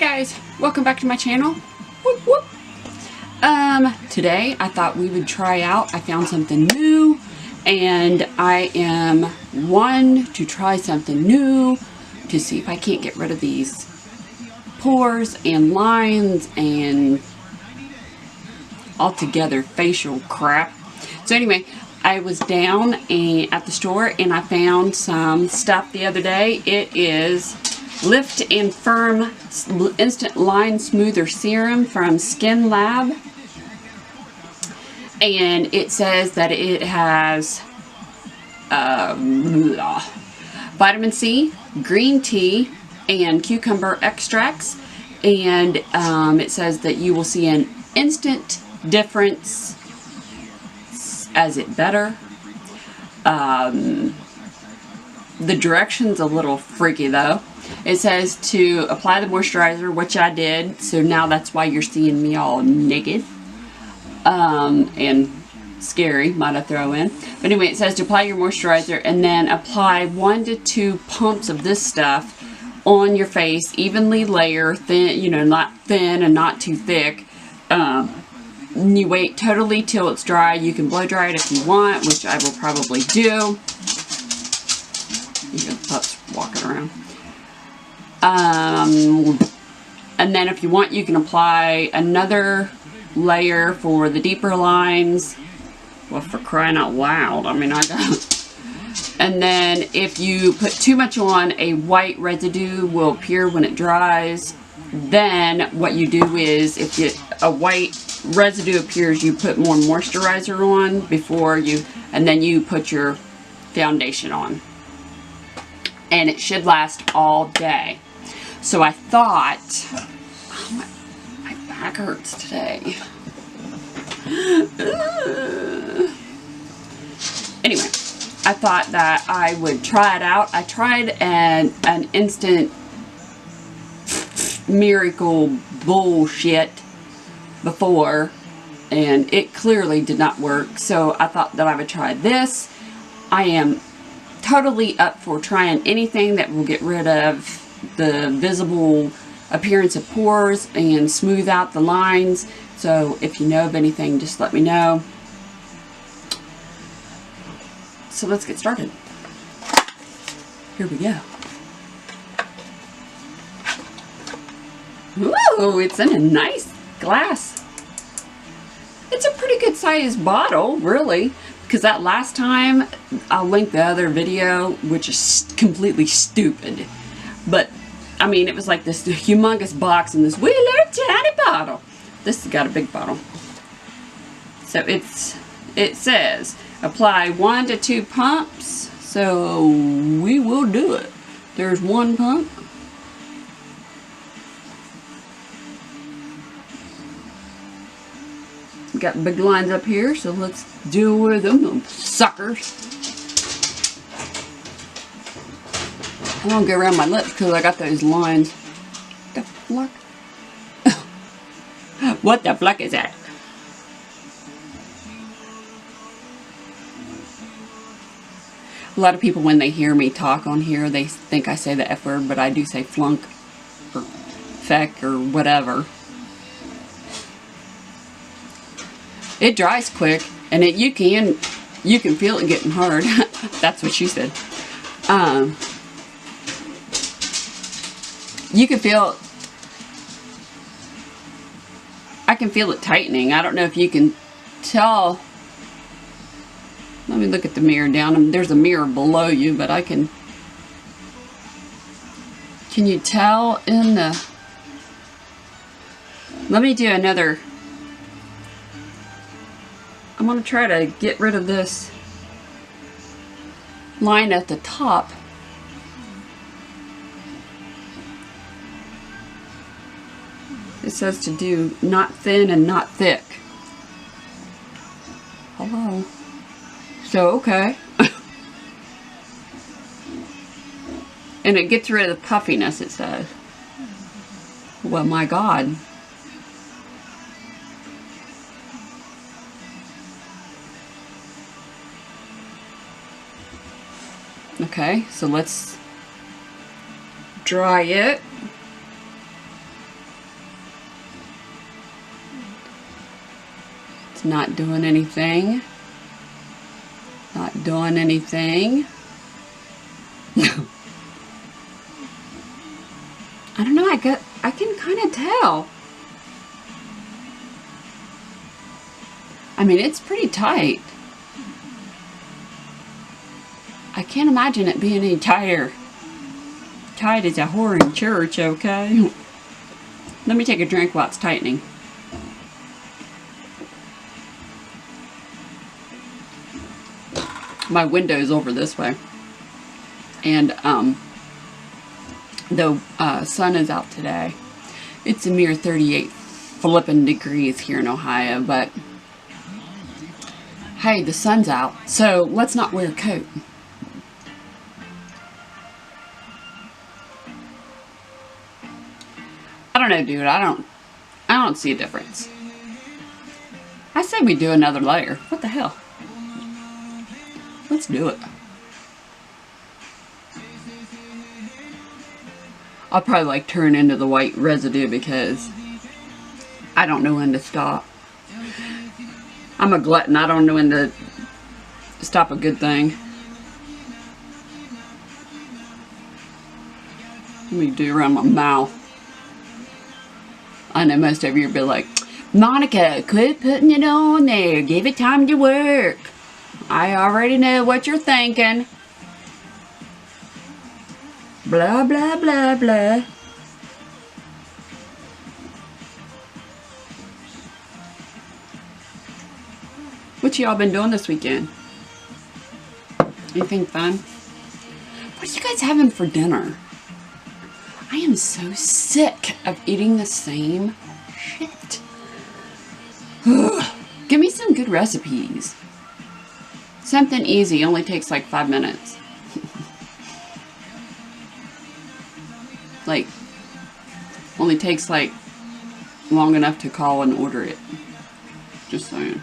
guys, welcome back to my channel. Whoop, whoop. Today I thought we would try out, I found something new, and I am one to try something new to see if I can't get rid of these pores and lines and altogether facial crap. So anyway, I was down at the store and I found some stuff the other day. It is Lift and Firm Instant Line Smoother Serum from Skin Lab. And it says that it has vitamin C, green tea, and cucumber extracts. And it says that you will see an instant difference as it better. The direction's a little freaky though. It says to apply the moisturizer, which I did, so now that's why you're seeing me all naked and scary, might I throw in. But anyway, it says to apply your moisturizer and then apply 1 to 2 pumps of this stuff on your face, evenly layer, thin, you know, not thin and not too thick. You wait totally till it's dry. You can blow dry it if you want, which I will probably do. Even pups walking around. And then if you want, you can apply another layer for the deeper lines. Well, for crying out loud, I mean, I don't. And then if you put too much on, a white residue will appear when it dries. Then what you do is, if a white residue appears, you put more moisturizer on before you, and then you put your foundation on. And it should last all day. So I thought, oh, my back hurts today. Anyway, I thought that I would try it out. I tried an instant miracle bullshit before, and it clearly did not work. So I thought that I would try this. I am totally up for trying anything that will get rid of the visible appearance of pores and smooth out the lines. So if you know of anything, just let me know. So let's get started. Here we go. Ooh, it's in a nice glass. It's a pretty good sized bottle, really. Because that last time, I'll link the other video, which is completely stupid. But, I mean, it was like this humongous box in this wee little tiny bottle. This has got a big bottle. So it says, apply 1 to 2 pumps. So, we will do it. There's 1 pump. Got big lines up here, so let's deal with them suckers. I don't get around my lips because I got those lines. What the fuck? What the fuck is that? A lot of people, when they hear me talk on here, they think I say the F word, but I do say flunk or feck or whatever. It dries quick, and you can feel it getting hard. That's what she said. You can feel, I can feel it tightening. I don't know if you can tell. Let me look at the mirror down. There's a mirror below you, but I can you tell in the, let me do another. I'm going to try to get rid of this line at the top. It says to do not thin and not thick. Hello. So, okay. And it gets rid of the puffiness, it says. Well, my God. Okay, so let's dry it. It's not doing anything. Not doing anything. I don't know, I can kind of tell. I mean, it's pretty tight. I can't imagine it being any tighter. Tight as a whore in church, okay? Let me take a drink while it's tightening. My window's over this way. And, the sun is out today. It's a mere 38 flippin' degrees here in Ohio, but hey, the sun's out, so let's not wear a coat. I don't know, dude. I don't see a difference. I say we do another layer. What the hell? Let's do it. I'll probably like turn into the white residue because I don't know when to stop. I'm a glutton. I don't know when to stop a good thing. Let me do around my mouth. I know most of you will be like, Monica, quit putting it on there. Give it time to work. I already know what you're thinking. Blah, blah, blah, blah. What y'all been doing this weekend? Anything fun? What are you guys having for dinner? I am so sick of eating the same shit. Ugh. Give me some good recipes. Something easy, only takes like 5 minutes. Like, only takes like long enough to call and order it. Just saying.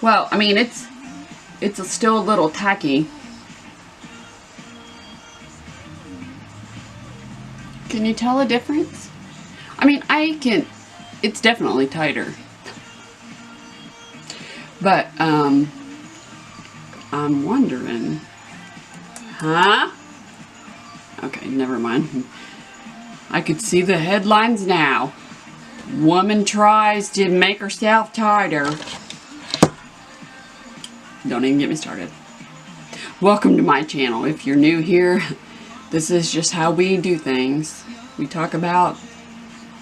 Well, I mean, it's still a little tacky. Can you tell a difference? I mean, it's definitely tighter. But, I'm wondering. Huh? Okay, never mind. I could see the headlines now. Woman tries to make herself tighter. Don't even get me started. Welcome to my channel. If you're new here, this is just how we do things. We talk about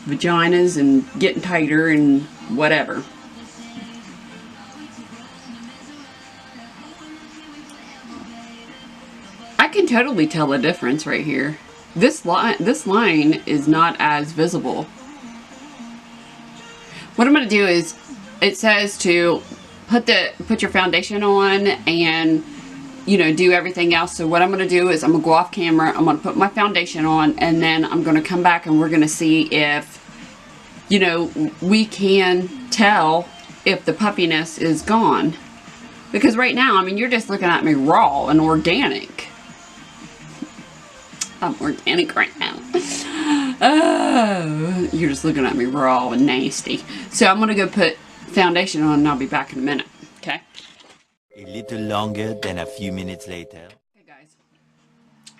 vaginas and getting tighter and whatever. I can totally tell a difference right here. This line is not as visible. What I'm going to do is, it says to put your foundation on and, you know, do everything else. So what I'm going to do is I'm going to go off camera, I'm going to put my foundation on, and then I'm going to come back and we're going to see if, you know, we can tell if the puffiness is gone. Because right now, I mean, you're just looking at me raw and organic. I'm organic right now. Oh, you're just looking at me raw and nasty. So I'm going to go put foundation on and I'll be back in a minute. Okay? A little longer than a few minutes later. Okay, guys.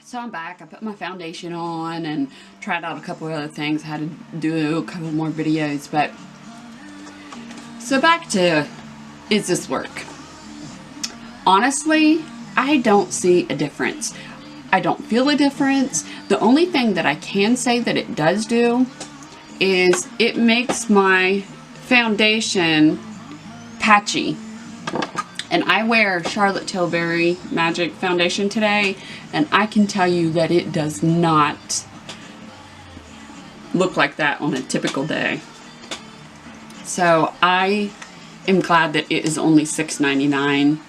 So I'm back. I put my foundation on and tried out a couple of other things. I had to do a couple more videos, but so back to, is this work? Honestly, I don't see a difference. I don't feel a difference. The only thing that I can say that it does do is it makes my foundation patchy. And I wear Charlotte Tilbury Magic Foundation today, and I can tell you that it does not look like that on a typical day. So I am glad that it is only $6.99.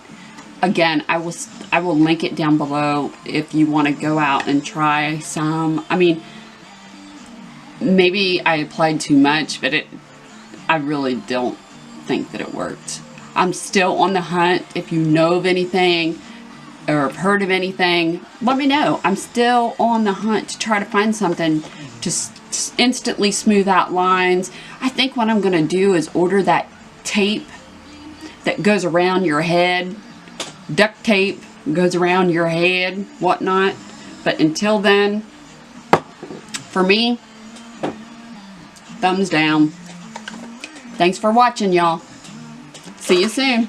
Again, I will link it down below if you want to go out and try some. I mean, maybe I applied too much, but I really don't think that it worked. I'm still on the hunt. If you know of anything, or have heard of anything, let me know. I'm still on the hunt to try to find something to instantly smooth out lines. I think what I'm going to do is order that tape that goes around your head. Duct tape goes around your head, whatnot. But until then, for me, thumbs down. Thanks for watching, y'all. See you soon.